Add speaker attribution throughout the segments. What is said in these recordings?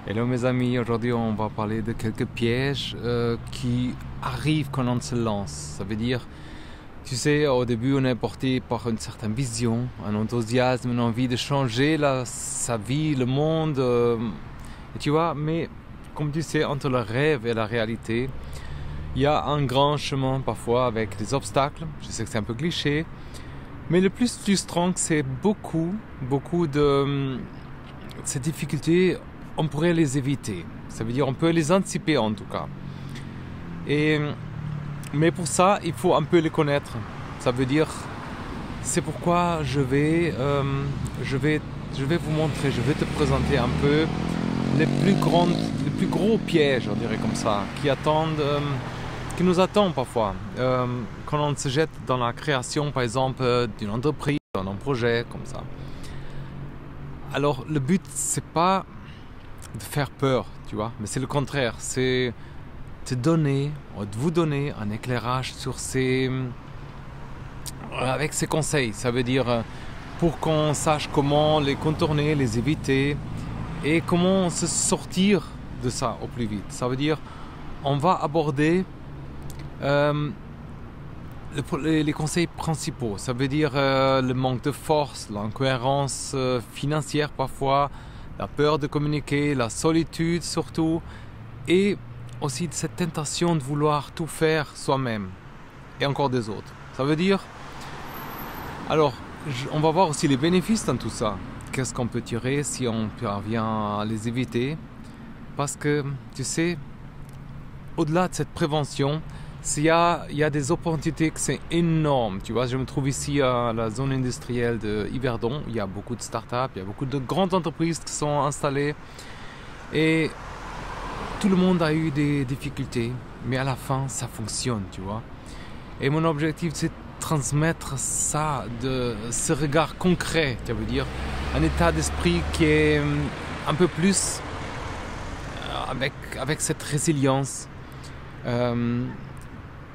Speaker 1: Hello mes amis, aujourd'hui on va parler de quelques pièges qui arrivent quand on se lance. Ça veut dire, tu sais, au début on est porté par une certaine vision, un enthousiasme, une envie de changer sa vie, le monde. Et tu vois, mais comme tu sais, entre le rêve et la réalité, il y a un grand chemin parfois avec des obstacles. Je sais que c'est un peu cliché, mais le plus frustrant, c'est beaucoup de ces difficultés. On pourrait les éviter. Ça veut dire on peut les anticiper en tout cas. Mais pour ça, il faut un peu les connaître. Ça veut dire, c'est pourquoi je vais vous montrer, je vais te présenter un peu les plus gros pièges, on dirait comme ça, qui nous attendent parfois. Quand on se jette dans la création, par exemple, d'une entreprise, d'un projet, comme ça. Alors, le but, c'est pas de faire peur, tu vois, mais c'est le contraire, c'est de vous donner un éclairage sur avec ces conseils. Ça veut dire pour qu'on sache comment les contourner, les éviter et comment se sortir de ça au plus vite. Ça veut dire on va aborder les conseils principaux. Ça veut dire le manque de force, l'incohérence financière parfois, la peur de communiquer, la solitude surtout, et aussi cette tentation de vouloir tout faire soi-même et encore des autres. Ça veut dire, alors, on va voir aussi les bénéfices dans tout ça. Qu'est-ce qu'on peut tirer si on parvient à les éviter? Parce que, tu sais, au-delà de cette prévention, il y a des opportunités que c'est énorme. Tu vois, je me trouve ici à la zone industrielle de Yverdon. Il y a beaucoup de startups, il y a beaucoup de grandes entreprises qui sont installées. Et tout le monde a eu des difficultés. Mais à la fin, ça fonctionne, tu vois. Et mon objectif, c'est de transmettre ça, ce regard concret, ça veut dire un état d'esprit qui est un peu plus avec cette résilience.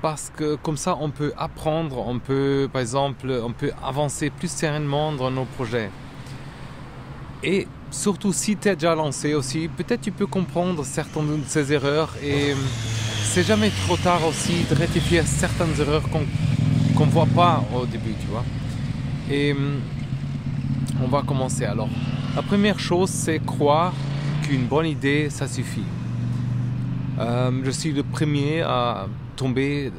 Speaker 1: Parce que comme ça, on peut apprendre, par exemple, on peut avancer plus sereinement dans nos projets. Et surtout, si tu es déjà lancé aussi, peut-être tu peux comprendre certaines de ces erreurs. Et c'est jamais trop tard aussi de rectifier certaines erreurs qu'on ne voit pas au début, tu vois. Et on va commencer alors. La première chose, c'est croire qu'une bonne idée, ça suffit. Je suis le premier à tomber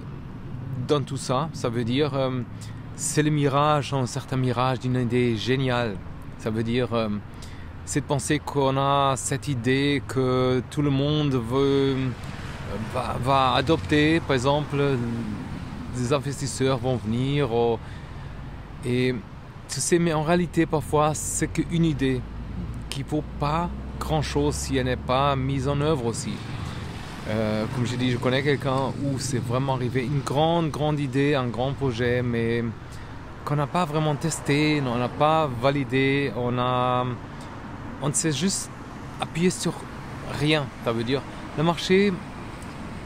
Speaker 1: dans tout ça. Ça veut dire c'est le mirage, un certain mirage d'une idée géniale. Ça veut dire c'est de penser qu'on a cette idée que tout le monde va adopter. Par exemple, des investisseurs vont venir et tu sais, mais en réalité parfois c'est qu'une idée qui ne vaut pas grand chose si elle n'est pas mise en œuvre aussi. Comme j'ai dit, je connais quelqu'un où c'est vraiment arrivé une grande idée, un grand projet, mais qu'on n'a pas vraiment testé, on n'a pas validé, on s'est juste appuyé sur rien. Ça veut dire, le marché,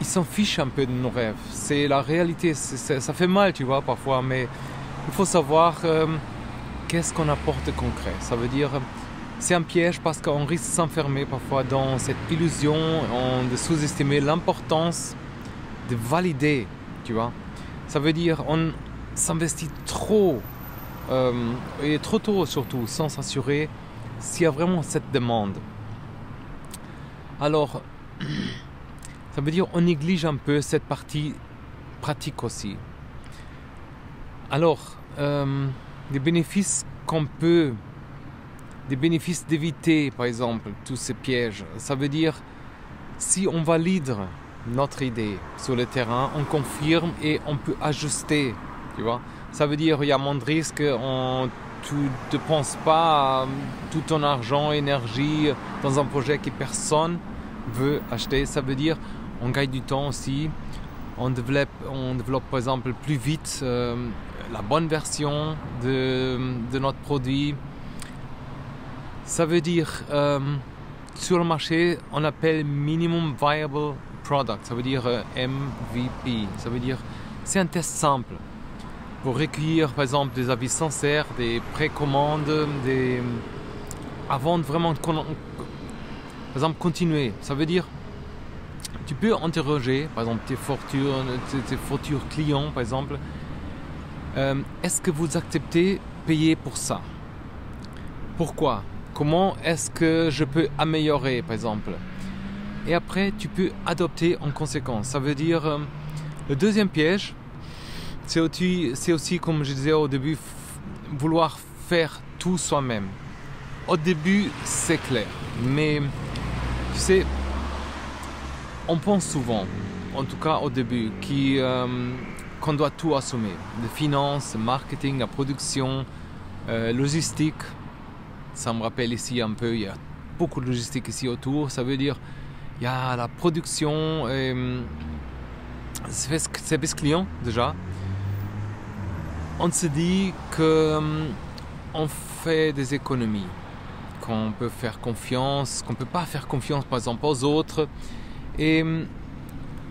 Speaker 1: il s'en fiche un peu de nos rêves. C'est la réalité, ça fait mal, tu vois, parfois, mais il faut savoir qu'est-ce qu'on apporte de concret. Ça veut dire, c'est un piège parce qu'on risque de s'enfermer parfois dans cette illusion, de sous-estimer l'importance de valider, tu vois. Ça veut dire on s'investit trop, et trop tôt surtout, sans s'assurer s'il y a vraiment cette demande. Alors, ça veut dire on néglige un peu cette partie pratique aussi. Alors, des bénéfices d'éviter, par exemple, tous ces pièges. Ça veut dire, si on valide notre idée sur le terrain, on confirme et on peut ajuster, tu vois. Ça veut dire, il y a moins de risques, tu ne dépenses pas tout ton argent, énergie dans un projet que personne veut acheter. Ça veut dire, on gagne du temps aussi, on développe par exemple plus vite la bonne version de notre produit. Ça veut dire, sur le marché, on appelle Minimum Viable Product. Ça veut dire MVP. Ça veut dire, c'est un test simple pour recueillir, par exemple, des avis sincères, des précommandes, avant de vraiment Par exemple, continuer, ça veut dire, tu peux interroger, par exemple, tes futurs clients, par exemple, est-ce que vous acceptez payer pour ça? Pourquoi? Comment est-ce que je peux améliorer, par exemple? Et après, tu peux adopter en conséquence. Ça veut dire, le deuxième piège, c'est aussi, comme je disais au début, vouloir faire tout soi-même. Au début, c'est clair. Mais, tu sais, on pense souvent, en tout cas au début, qu'on doit tout assumer. Les finances, le marketing, la production, logistique. Ça me rappelle ici un peu, il y a beaucoup de logistique ici autour. Ça veut dire, il y a la production, service client déjà. On se dit qu'on fait des économies, qu'on peut faire confiance, qu'on ne peut pas faire confiance par exemple aux autres. Et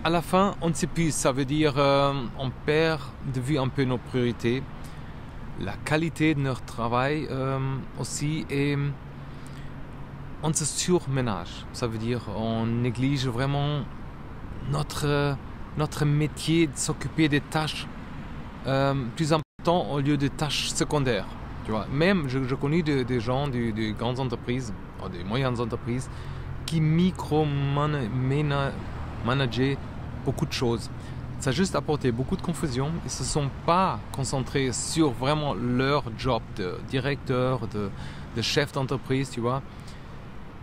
Speaker 1: à la fin, on s'épuise. Ça veut dire on perd de vue un peu nos priorités, la qualité de notre travail aussi, et on se surménage. Ça veut dire on néglige vraiment notre métier de s'occuper des tâches plus importantes au lieu de tâches secondaires. Tu vois, même je connais des gens des grandes entreprises, ou des moyennes entreprises, qui micro-manageaient beaucoup de choses. Ça a juste apporté beaucoup de confusion. Ils ne se sont pas concentrés sur vraiment leur job de directeur, de chef d'entreprise, tu vois.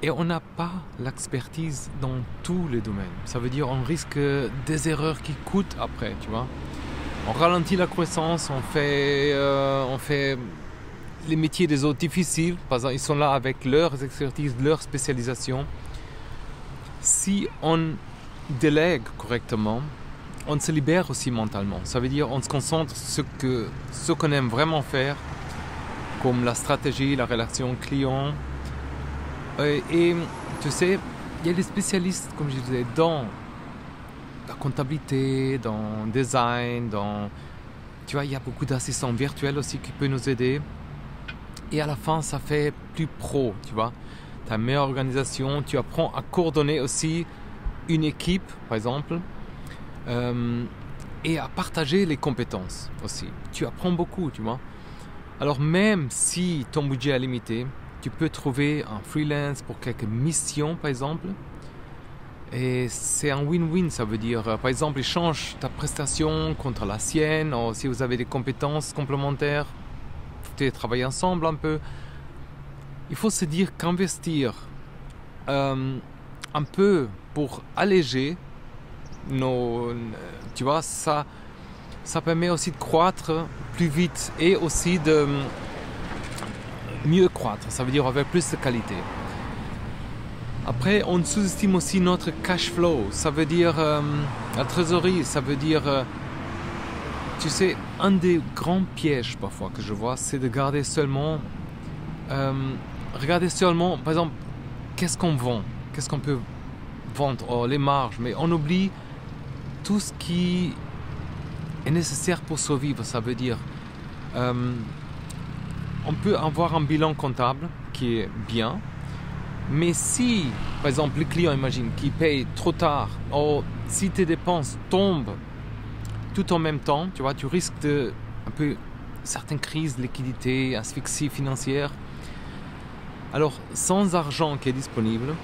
Speaker 1: Et on n'a pas l'expertise dans tous les domaines. Ça veut dire on risque des erreurs qui coûtent après, tu vois. On ralentit la croissance, on fait les métiers des autres difficiles. Par exemple, ils sont là avec leurs expertises, leur spécialisation. Si on délègue correctement, on se libère aussi mentalement. Ça veut dire on se concentre sur ce qu'on aime vraiment faire, comme la stratégie, la relation client. Et tu sais, il y a des spécialistes, comme je disais, dans la comptabilité, dans le design, tu vois, il y a beaucoup d'assistants virtuels aussi qui peuvent nous aider. Et à la fin, ça fait plus pro, tu vois. Tu as une meilleure organisation, tu apprends à coordonner aussi une équipe, par exemple, et à partager les compétences aussi. Tu apprends beaucoup, tu vois. Alors même si ton budget est limité, tu peux trouver un freelance pour quelques missions, par exemple. Et c'est un win-win, ça veut dire, par exemple, échange ta prestation contre la sienne, ou si vous avez des compétences complémentaires, vous pouvez travailler ensemble un peu. Il faut se dire qu'investir un peu pour alléger tu vois, ça permet aussi de croître plus vite et aussi de mieux croître, ça veut dire avec plus de qualité. Après, on sous-estime aussi notre cash flow, ça veut dire la trésorerie, ça veut dire, tu sais, un des grands pièges parfois que je vois, c'est de regarder seulement, par exemple, qu'est-ce qu'on vend, qu'est-ce qu'on peut vendre, les marges, mais on oublie tout ce qui est nécessaire pour survivre, ça veut dire on peut avoir un bilan comptable qui est bien, mais si, par exemple, le client, imagine, qui paye trop tard, ou si tes dépenses tombent tout en même temps, tu vois, tu risques un peu certaines crises de liquidité, asphyxie financière. Alors, sans argent qui est disponible,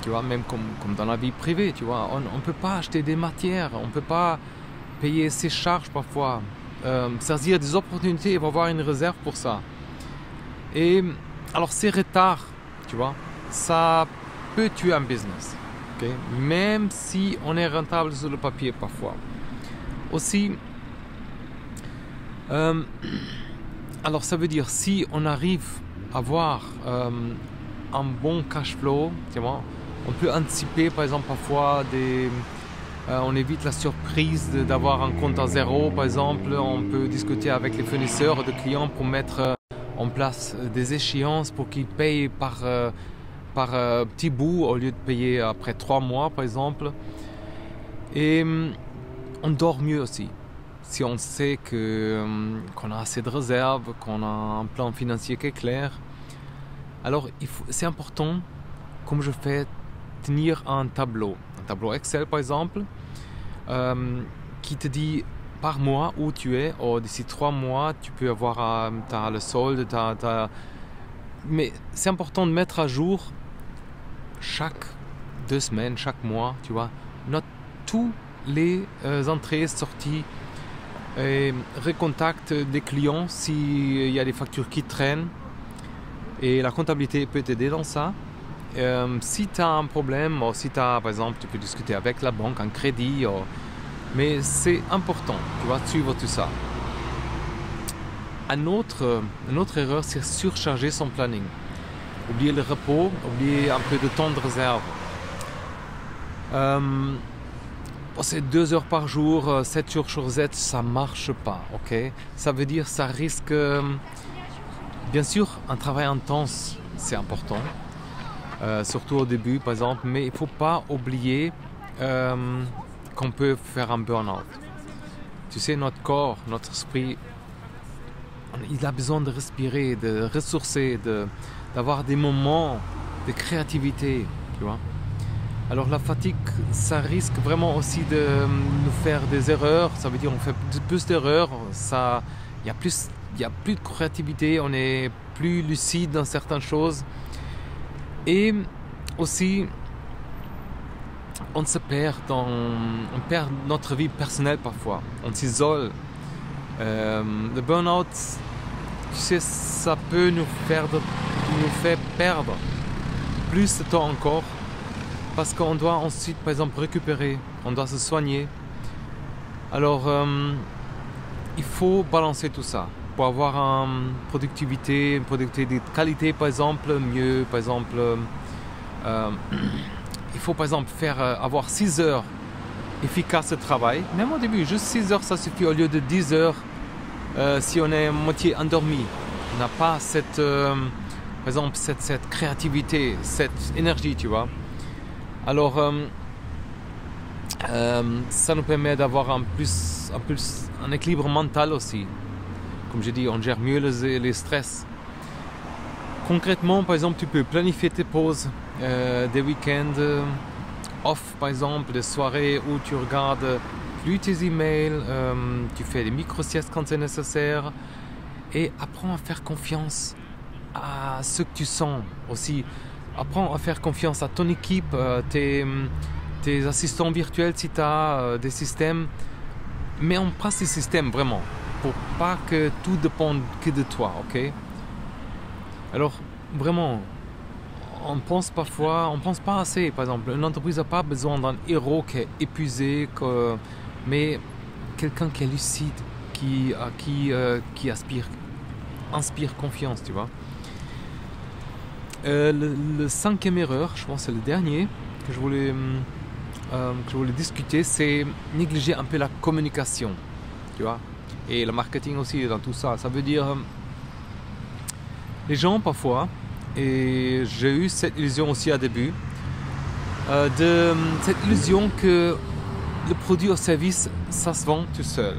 Speaker 1: tu vois, même comme dans la vie privée, tu vois, on ne peut pas acheter des matières, on ne peut pas payer ses charges parfois, saisir des opportunités, il va y avoir une réserve pour ça. Et alors ces retards, tu vois, ça peut tuer un business, okay? Même si on est rentable sur le papier parfois. Aussi, alors ça veut dire si on arrive à avoir un bon cash flow, tu vois, on peut anticiper par exemple parfois on évite la surprise d'avoir un compte à zéro par exemple, on peut discuter avec les fournisseurs de clients pour mettre en place des échéances pour qu'ils payent par petits bouts au lieu de payer après 3 mois par exemple. Et on dort mieux aussi si on sait qu'on a assez de réserves, qu'on a un plan financier qui est clair. Alors c'est important, comme je fais tenir un tableau Excel par exemple, qui te dit par mois où tu es. D'ici 3 mois, tu peux avoir le solde. Mais c'est important de mettre à jour chaque 2 semaines, chaque mois, tu vois, note tous les entrées, sorties, et recontacte des clients s'il y a des factures qui traînent. Et la comptabilité peut t'aider dans ça. Si tu as un problème, ou si tu as, par exemple, tu peux discuter avec la banque, un crédit, mais c'est important, tu vois, de suivre tout ça. Une autre erreur, c'est surcharger son planning. Oublier le repos, oublier un peu de temps de réserve. C'est 2 heures par jour, 7 jours sur 7, ça marche pas, ok? Ça veut dire, ça risque... bien sûr, un travail intense, c'est important. Surtout au début, par exemple. Mais il ne faut pas oublier qu'on peut faire un burn-out. Tu sais, notre corps, notre esprit, il a besoin de respirer, de ressourcer, d'avoir des moments de créativité, tu vois. Alors la fatigue, ça risque vraiment aussi de nous faire des erreurs. Ça veut dire qu'on fait plus d'erreurs. Il y a plus de créativité, on est plus lucide dans certaines choses. Et aussi, on perd notre vie personnelle parfois. On s'isole. Le burn-out, tu sais, ça peut nous faire perdre plus de temps encore. Parce qu'on doit ensuite, par exemple, récupérer. On doit se soigner. Alors, il faut balancer tout ça. Pour avoir une productivité de qualité, par exemple, mieux, par exemple, il faut par exemple avoir 6 heures efficaces de travail. Même au début, juste 6 heures, ça suffit au lieu de 10 heures si on est moitié endormi. On n'a pas par exemple, cette créativité, cette énergie, tu vois. Alors, ça nous permet d'avoir un équilibre mental aussi. Comme je dis, on gère mieux les stress. Concrètement, par exemple, tu peux planifier tes pauses, des week-ends off, par exemple, des soirées où tu regardes plus tes emails, tu fais des micro-siestes quand c'est nécessaire, et apprends à faire confiance à ce que tu sens aussi. Apprends à faire confiance à ton équipe, tes assistants virtuels si tu as des systèmes. Mets en place ces systèmes vraiment, pour pas que tout dépende que de toi, ok? Alors, vraiment, on pense pas assez. Par exemple, une entreprise n'a pas besoin d'un héros qui est épuisé, mais quelqu'un qui est lucide, qui inspire confiance, tu vois. Le 5e erreur, je pense que c'est le dernier que je voulais discuter, c'est négliger un peu la communication, tu vois, et le marketing aussi dans tout ça. Ça veut dire, les gens parfois, et j'ai eu cette illusion aussi au début, cette illusion que le produit ou service, ça se vend tout seul.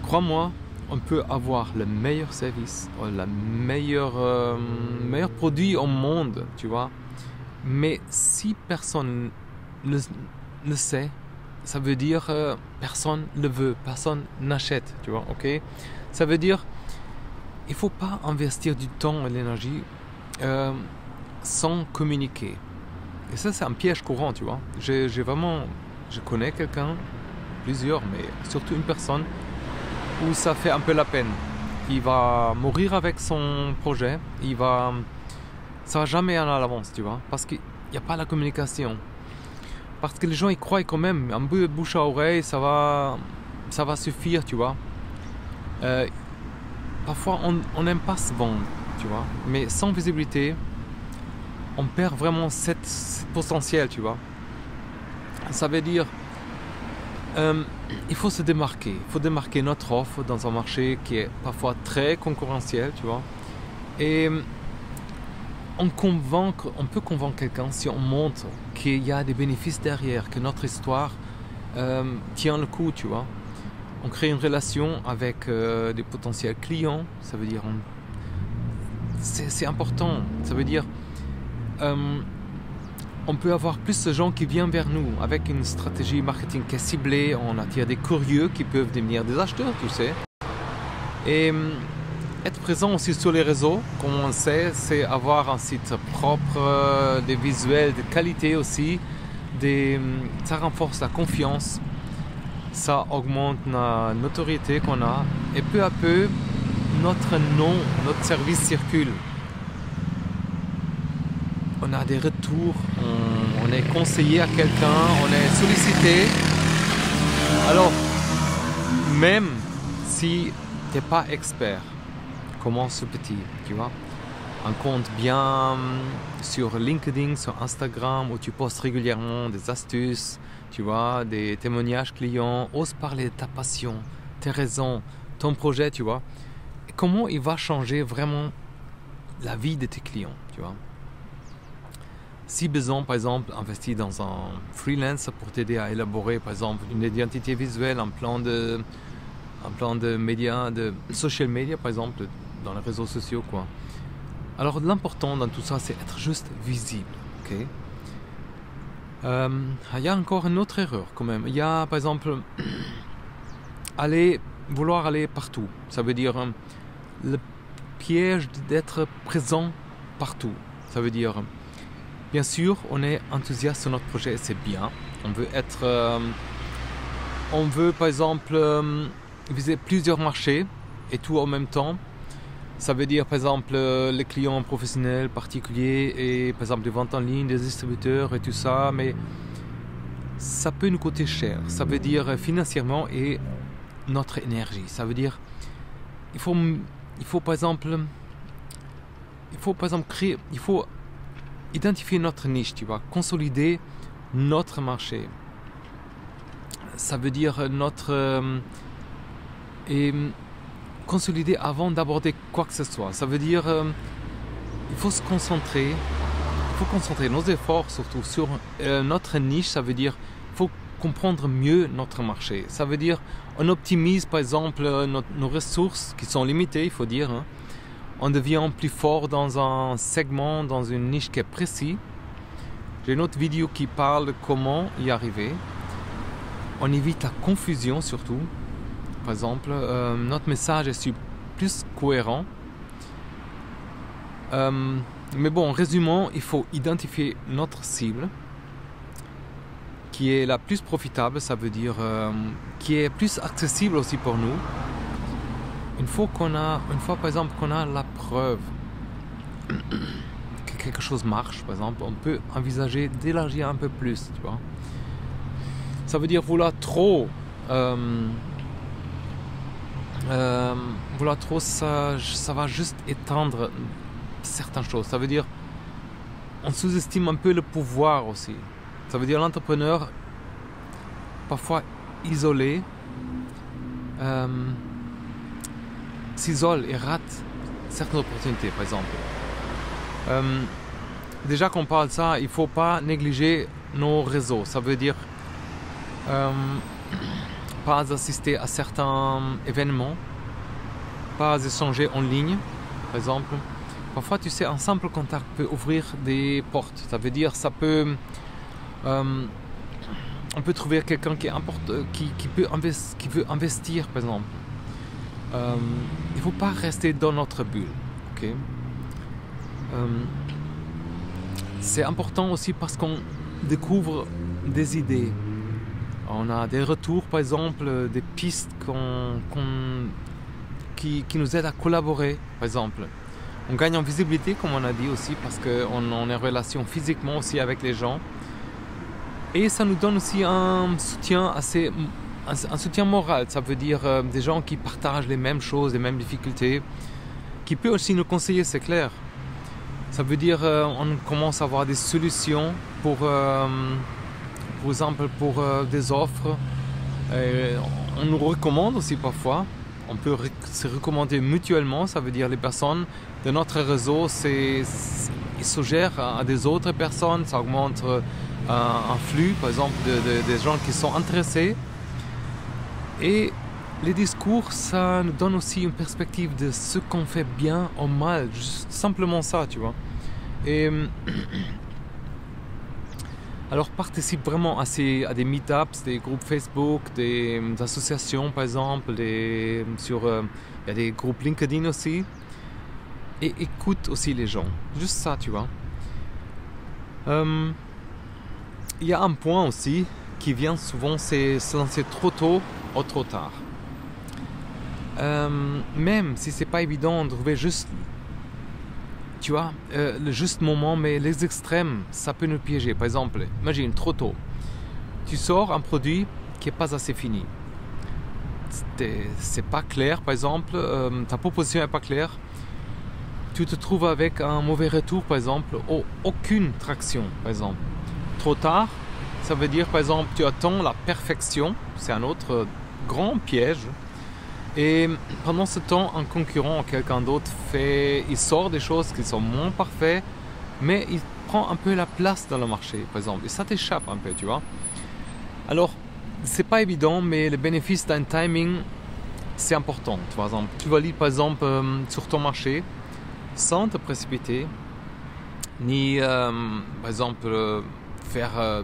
Speaker 1: Crois-moi, on peut avoir le meilleur service, le meilleur produit au monde, tu vois. Mais si personne ne sait, ça veut dire personne ne veut, personne n'achète, tu vois, ok? Ça veut dire il ne faut pas investir du temps et de l'énergie sans communiquer. Et ça, c'est un piège courant, tu vois. Je connais quelqu'un, plusieurs, mais surtout une personne où ça fait un peu la peine. Il va mourir avec son projet, ça va jamais aller à l'avance, tu vois, parce qu'il n'y a pas la communication. Parce que les gens y croient quand même, un peu bouche à oreille, ça va suffire, tu vois. Parfois, on n'aime pas se vendre, tu vois, mais sans visibilité, on perd vraiment cette potentiel, tu vois. Ça veut dire, il faut se démarquer. Il faut démarquer notre offre dans un marché qui est parfois très concurrentiel, tu vois. Et on peut convaincre quelqu'un si on montre qu'il y a des bénéfices derrière, que notre histoire tient le coup, tu vois. On crée une relation avec des potentiels clients. Ça veut dire, c'est important. Ça veut dire, on peut avoir plus de gens qui viennent vers nous avec une stratégie marketing qui est ciblée. On attire des curieux qui peuvent devenir des acheteurs, tu sais. Et être présent aussi sur les réseaux, comme on sait, c'est avoir un site propre, des visuels de qualité aussi. Ça renforce la confiance, ça augmente la notoriété qu'on a. Et peu à peu, notre nom, notre service circule. On a des retours, on est conseillé à quelqu'un, on est sollicité. Alors, même si tu n'es pas expert, commence petit, tu vois. Un compte bien sur LinkedIn, sur Instagram, où tu postes régulièrement des astuces, tu vois, des témoignages clients, ose parler de ta passion, tes raisons, ton projet, tu vois. Et comment il va changer vraiment la vie de tes clients, tu vois. Si besoin, par exemple, investir dans un freelance pour t'aider à élaborer, par exemple, une identité visuelle, un plan de médias, de social media, par exemple, dans les réseaux sociaux, quoi. Alors, l'important dans tout ça, c'est être juste visible, ok? Il y a encore une autre erreur, quand même. Il y a, par exemple, vouloir aller partout. Ça veut dire le piège d'être présent partout. Ça veut dire, bien sûr, on est enthousiaste sur notre projet, c'est bien. On veut, par exemple, viser plusieurs marchés et tout en même temps. Ça veut dire, par exemple, les clients professionnels, particuliers et, par exemple, des ventes en ligne, des distributeurs et tout ça. Mais ça peut nous coûter cher. Ça veut dire financièrement et notre énergie. Ça veut dire, il faut par exemple identifier notre niche, tu vois, consolider notre marché. Ça veut dire consolider avant d'aborder quoi que ce soit. Ça veut dire il faut concentrer nos efforts surtout sur notre niche. Ça veut dire il faut comprendre mieux notre marché. Ça veut dire on optimise par exemple nos ressources qui sont limitées, il faut dire. Hein. On devient plus fort dans un segment, dans une niche qui est précis. J'ai une autre vidéo qui parle de comment y arriver. On évite la confusion surtout. Par exemple, notre message est plus cohérent. Mais bon, en résumant, il faut identifier notre cible qui est la plus profitable, ça veut dire qui est plus accessible aussi pour nous. Une fois par exemple qu'on a la preuve que quelque chose marche, par exemple, on peut envisager d'élargir un peu plus, tu vois. Ça veut dire vouloir trop, ça va juste étendre certaines choses. Ça veut dire on sous-estime un peu le pouvoir aussi. Ça veut dire l'entrepreneur, parfois isolé, s'isole et rate certaines opportunités, par exemple. Déjà qu'on parle de ça, il ne faut pas négliger nos réseaux. Ça veut dire pas assister à certains événements, pas échanger en ligne, par exemple. Parfois, tu sais, un simple contact peut ouvrir des portes. Ça veut dire, on peut trouver quelqu'un qui veut investir, par exemple. Il ne faut pas rester dans notre bulle. Okay? C'est important aussi parce qu'on découvre des idées. On a des retours, par exemple, des pistes qui nous aident à collaborer, par exemple. On gagne en visibilité, comme on a dit aussi, parce qu'on est en relation physiquement aussi avec les gens. Et ça nous donne aussi un soutien un soutien moral. Ça veut dire des gens qui partagent les mêmes choses, les mêmes difficultés, qui peuvent aussi nous conseiller, c'est clair. Ça veut dire on commence à avoir des solutions pour exemple pour des offres. On nous recommande aussi parfois. On peut se recommander mutuellement. Ça veut dire les personnes de notre réseau ils suggèrent à des autres personnes. Ça augmente un flux, par exemple, des gens qui sont intéressés. Et les discours, ça nous donne aussi une perspective de ce qu'on fait bien ou mal. Juste simplement ça, tu vois. Et Alors participe vraiment à des meetups, des groupes Facebook, des associations par exemple, il y a des groupes LinkedIn aussi. Et écoute aussi les gens, juste ça, tu vois. Il y a un point aussi qui vient souvent, c'est se lancer trop tôt ou trop tard. Même si c'est pas évident de trouver juste, tu vois, le juste moment, mais les extrêmes, ça peut nous piéger. Par exemple, imagine trop tôt, tu sors un produit qui est pas assez fini. C'est pas clair, par exemple, ta proposition est pas claire. Tu te trouves avec un mauvais retour, par exemple, ou aucune traction, par exemple. Trop tard, ça veut dire, par exemple, tu attends la perfection, c'est un autre grand piège. Et pendant ce temps, un concurrent ou quelqu'un d'autre il sort des choses qui sont moins parfaites, mais il prend un peu la place dans le marché, par exemple. Et ça t'échappe un peu, tu vois. Alors, c'est pas évident, mais le bénéfice d'un timing, c'est important. Par exemple, tu vas lire, par exemple, sur ton marché, sans te précipiter, ni par exemple faire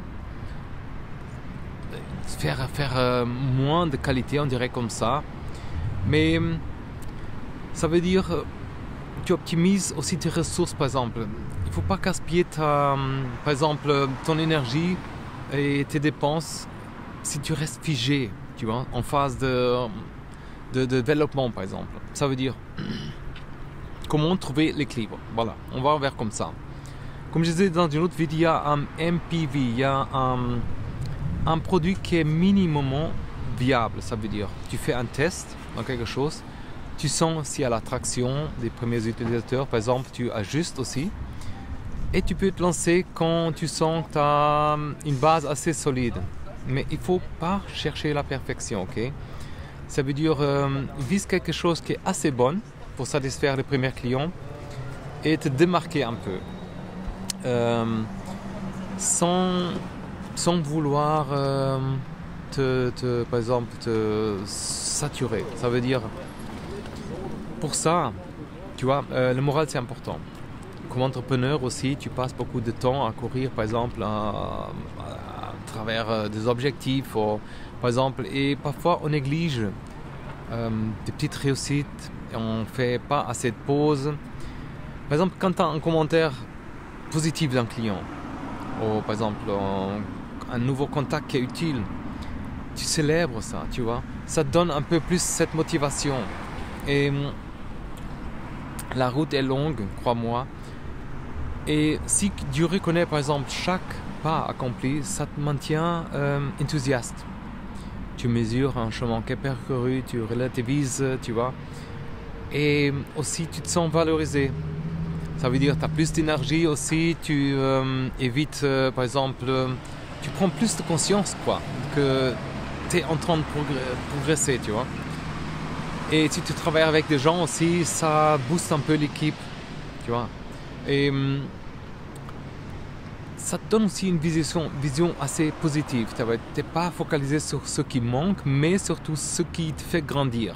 Speaker 1: moins de qualité, on dirait comme ça. Mais ça veut dire tu optimises aussi tes ressources, par exemple. Il ne faut pas gaspiller par exemple ton énergie et tes dépenses si tu restes figé, tu vois, en phase de développement, par exemple. Ça veut dire comment trouver l'équilibre. Voilà, on va vers comme ça. Comme je disais dans une autre vidéo, il y a un MPV, il y a un produit qui est minimum viable. Ça veut dire, tu fais un test dans quelque chose, tu sens s'il y a l'attraction des premiers utilisateurs, par exemple, tu ajustes aussi. Et tu peux te lancer quand tu sens que tu as une base assez solide. Mais il ne faut pas chercher la perfection, ok? Ça veut dire, vise quelque chose qui est assez bon pour satisfaire les premiers clients et te démarquer un peu. Sans vouloir par exemple, te saturer. Ça veut dire, pour ça, tu vois, le moral c'est important. Comme entrepreneur aussi, tu passes beaucoup de temps à courir, par exemple, à travers des objectifs, par exemple, et parfois on néglige des petites réussites, et on ne fait pas assez de pauses. Par exemple, quand tu as un commentaire positif d'un client, ou par exemple un nouveau contact qui est utile, tu célèbres ça, tu vois. Ça te donne un peu plus cette motivation. Et la route est longue, crois-moi. Et si tu reconnais par exemple chaque pas accompli, ça te maintient enthousiaste. Tu mesures un chemin qui est parcouru, tu relativises, tu vois. Et aussi tu te sens valorisé. Ça veut dire que tu as plus d'énergie aussi, tu évites par exemple, tu prends plus de conscience quoi, que tu es en train de progresser, tu vois. Et si tu travailles avec des gens aussi, ça booste un peu l'équipe, tu vois. Et ça te donne aussi une vision assez positive. Tu n'es pas focalisé sur ce qui manque, mais surtout ce qui te fait grandir.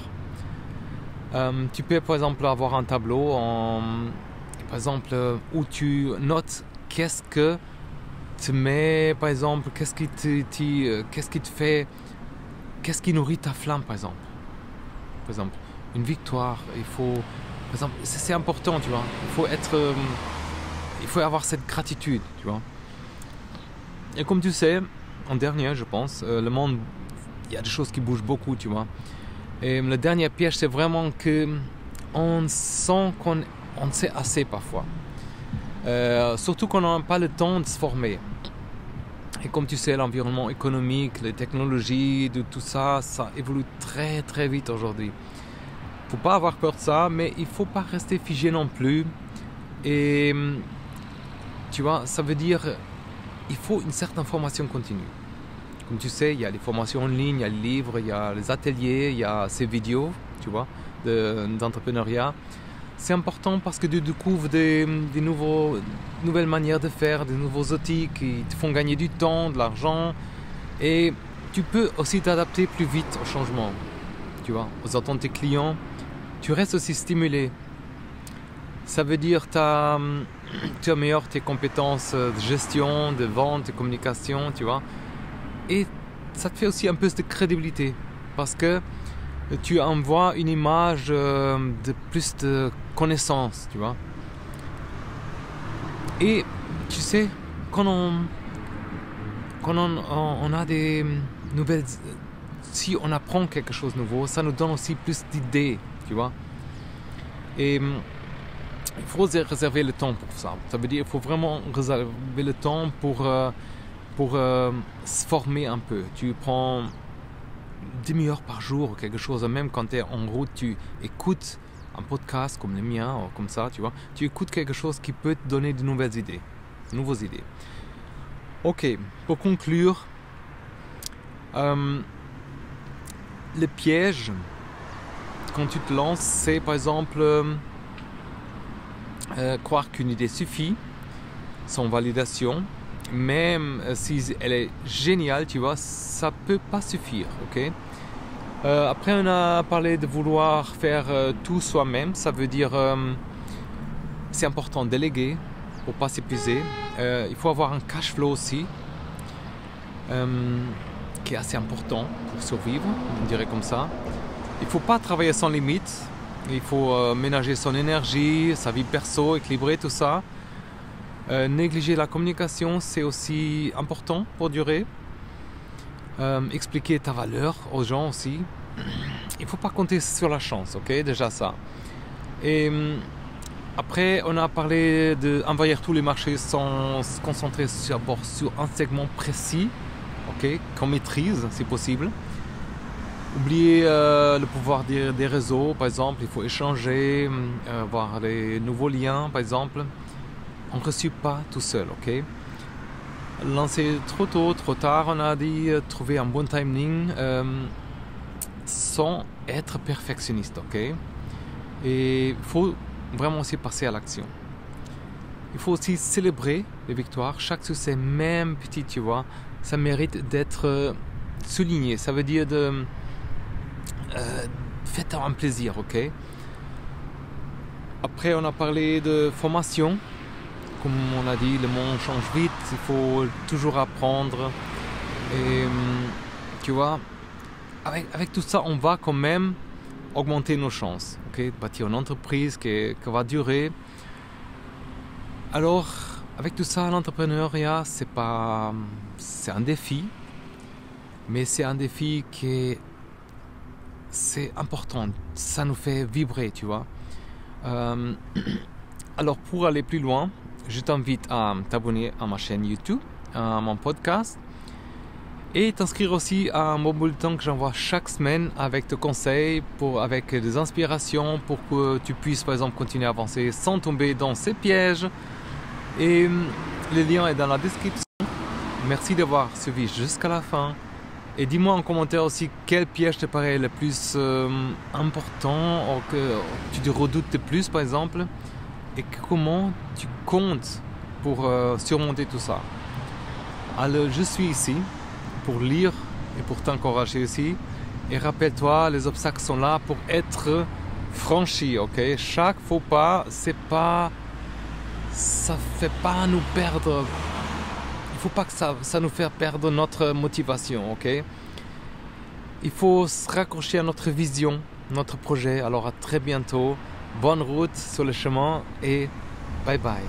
Speaker 1: Tu peux par exemple avoir un tableau, par exemple, où tu notes qu'est-ce que te met, par exemple, qu'est-ce qui te fait, qu'est-ce qui nourrit ta flamme, par exemple. Par exemple, une victoire, il faut, par exemple, c'est important, tu vois. Il faut avoir cette gratitude, tu vois. Et comme tu sais, en dernier, je pense, le monde, il y a des choses qui bougent beaucoup, tu vois. Et le dernier piège, c'est vraiment que on sent qu'on sait assez parfois. Surtout qu'on n'a pas le temps de se former. Et comme tu sais, l'environnement économique, les technologies, tout ça, ça évolue très très vite aujourd'hui. Il ne faut pas avoir peur de ça, mais il ne faut pas rester figé non plus. Et tu vois, ça veut dire il faut une certaine formation continue. Comme tu sais, il y a les formations en ligne, il y a les livres, il y a les ateliers, il y a ces vidéos, tu vois, d'entrepreneuriat. C'est important parce que tu découvres des nouvelles manières de faire, des nouveaux outils qui te font gagner du temps, de l'argent. Et tu peux aussi t'adapter plus vite au changement, tu vois, aux attentes de tes clients. Tu restes aussi stimulé. Ça veut dire que tu as tu améliores tes compétences de gestion, de vente, de communication, tu vois. Et ça te fait aussi un peu de crédibilité parce que tu envoies une image de plus de connaissances, tu vois. Et tu sais, quand on a des nouvelles, si on apprend quelque chose de nouveau, ça nous donne aussi plus d'idées, tu vois. Et il faut réserver le temps pour ça. Ça veut dire qu'il faut vraiment réserver le temps pour se former un peu. Tu prends une demi-heure par jour ou quelque chose, même quand tu es en route, tu écoutes un podcast comme le mien ou comme ça, tu vois. Tu écoutes quelque chose qui peut te donner de nouvelles idées. Ok, pour conclure, le piège quand tu te lances, c'est par exemple croire qu'une idée suffit sans validation. Même si elle est géniale, tu vois, ça peut pas suffire, ok. Après, on a parlé de vouloir faire tout soi-même. Ça veut dire c'est important de déléguer pour pas s'épuiser. Il faut avoir un cash flow aussi, qui est assez important pour survivre, on dirait comme ça. Il faut pas travailler sans limite. Il faut ménager son énergie, sa vie perso, équilibrer tout ça. Négliger la communication, c'est aussi important pour durer. Expliquer ta valeur aux gens aussi. Il ne faut pas compter sur la chance, ok, déjà ça. Et après, on a parlé d'envahir tous les marchés sans se concentrer d'abord sur un segment précis, ok, qu'on maîtrise si possible. Oublier le pouvoir des réseaux, par exemple, il faut échanger, avoir des nouveaux liens, par exemple. On ne réussit pas tout seul, ok? Lancer trop tôt, trop tard, on a dit, trouver un bon timing sans être perfectionniste, ok? Et il faut vraiment aussi passer à l'action. Il faut aussi célébrer les victoires, chaque succès, même petit, tu vois, ça mérite d'être souligné. Ça veut dire faites un plaisir, ok? Après, on a parlé de formation. Comme on a dit, le monde change vite, il faut toujours apprendre. Et tu vois, avec tout ça, on va quand même augmenter nos chances. Okay? Bâtir une entreprise qui va durer. Alors, avec tout ça, l'entrepreneuriat, c'est un défi. Mais c'est un défi c'est important. Ça nous fait vibrer, tu vois. Alors, pour aller plus loin, je t'invite à t'abonner à ma chaîne YouTube, à mon podcast et t'inscrire aussi à mon bulletin que j'envoie chaque semaine avec des conseils, avec des inspirations pour que tu puisses par exemple continuer à avancer sans tomber dans ces pièges. Et le lien est dans la description. Merci d'avoir suivi jusqu'à la fin. Et dis-moi en commentaire aussi quel piège te paraît le plus important ou que tu te redoutes le plus par exemple. Et comment tu comptes pour surmonter tout ça. Alors, je suis ici pour lire et pour t'encourager aussi. Et rappelle-toi, les obstacles sont là pour être franchis, ok? Chaque faux pas, ça fait pas nous perdre. Il faut pas que ça nous fasse perdre notre motivation, ok? Il faut se raccrocher à notre vision, notre projet. Alors, à très bientôt. Bonne route sur le chemin et bye bye.